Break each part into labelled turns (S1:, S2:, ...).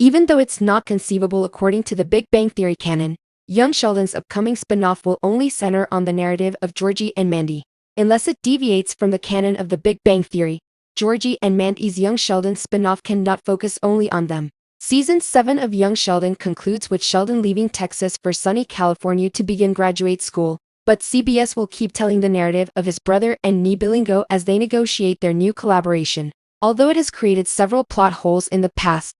S1: Even though it's not conceivable according to the Big Bang Theory canon, young Sheldon's upcoming spin-off will only center on the narrative of Georgie and Mandy. Unless it deviates from the canon of the Big Bang Theory, Georgie and Mandy's Young Sheldon spin-off cannot focus only on them. Season 7 of Young Sheldon concludes with Sheldon leaving Texas for sunny California to begin graduate school, but CBS will keep telling the narrative of his brother and Bilingo as they negotiate their new collaboration. Although it has created several plot holes in the past,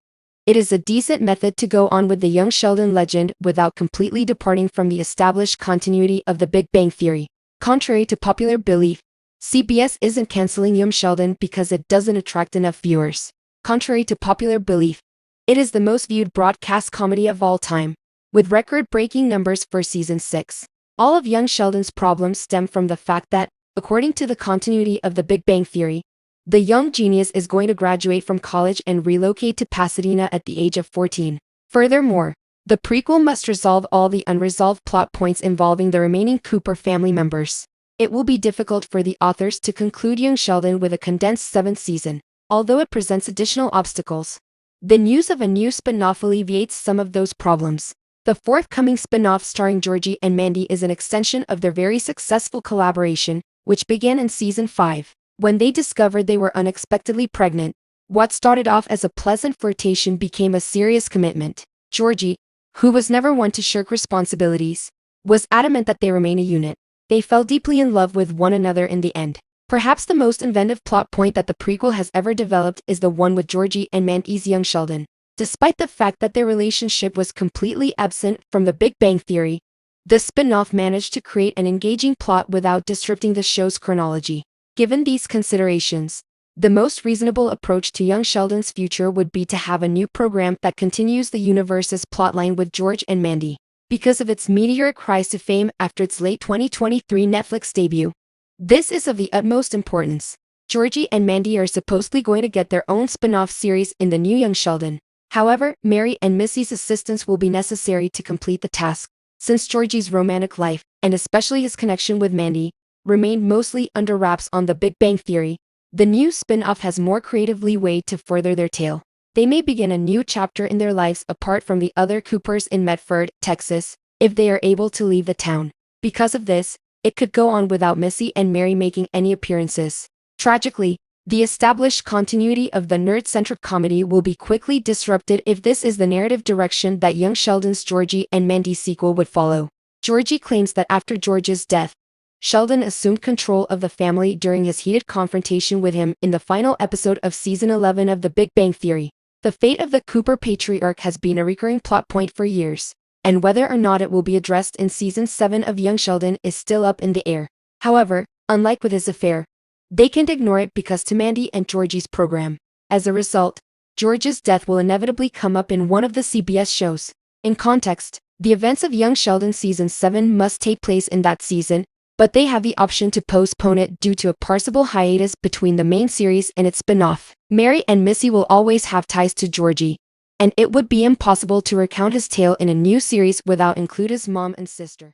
S1: it is a decent method to go on with the Young Sheldon legend without completely departing from the established continuity of the Big Bang Theory. Contrary to popular belief, CBS isn't canceling Young Sheldon because it doesn't attract enough viewers. Contrary to popular belief, it is the most viewed broadcast comedy of all time, with record-breaking numbers for Season 6. All of Young Sheldon's problems stem from the fact that, according to the continuity of the Big Bang Theory, the young genius is going to graduate from college and relocate to Pasadena at the age of 14. Furthermore, the prequel must resolve all the unresolved plot points involving the remaining Cooper family members. It will be difficult for the authors to conclude Young Sheldon with a condensed 7th season, although it presents additional obstacles. The news of a new spin-off alleviates some of those problems. The forthcoming spin-off starring Georgie and Mandy is an extension of their very successful collaboration, which began in Season 5. When they discovered they were unexpectedly pregnant, what started off as a pleasant flirtation became a serious commitment. Georgie, who was never one to shirk responsibilities, was adamant that they remain a unit. They fell deeply in love with one another in the end. Perhaps the most inventive plot point that the prequel has ever developed is the one with Georgie and Mandy's Young Sheldon. Despite the fact that their relationship was completely absent from the Big Bang Theory, the spin-off managed to create an engaging plot without disrupting the show's chronology. Given these considerations, the most reasonable approach to Young Sheldon's future would be to have a new program that continues the universe's plotline with George and Mandy. Because of its meteoric rise to fame after its late 2023 Netflix debut, this is of the utmost importance. Georgie and Mandy are supposedly going to get their own spin-off series in the new Young Sheldon. However, Mary and Missy's assistance will be necessary to complete the task, since Georgie's romantic life, and especially his connection with Mandy, remained mostly under wraps on the Big Bang Theory. The new spin-off has more creative leeway to further their tale. They may begin a new chapter in their lives apart from the other Coopers in Medford, Texas, if they are able to leave the town. Because of this, it could go on without Missy and Mary making any appearances. Tragically, the established continuity of the nerd-centric comedy will be quickly disrupted if this is the narrative direction that Young Sheldon's Georgie and Mandy sequel would follow. Georgie claims that after George's death, Sheldon assumed control of the family during his heated confrontation with him in the final episode of Season 11 of The Big Bang Theory. The fate of the Cooper patriarch has been a recurring plot point for years, and whether or not it will be addressed in Season 7 of Young Sheldon is still up in the air. However, unlike with his affair, they can't ignore it because to Mandy and Georgie's program. As a result, George's death will inevitably come up in one of the CBS shows. In context, the events of Young Sheldon Season 7 must take place in that season, but they have the option to postpone it due to a possible hiatus between the main series and its spin-off. Mary and Missy will always have ties to Georgie, and it would be impossible to recount his tale in a new series without including his mom and sister.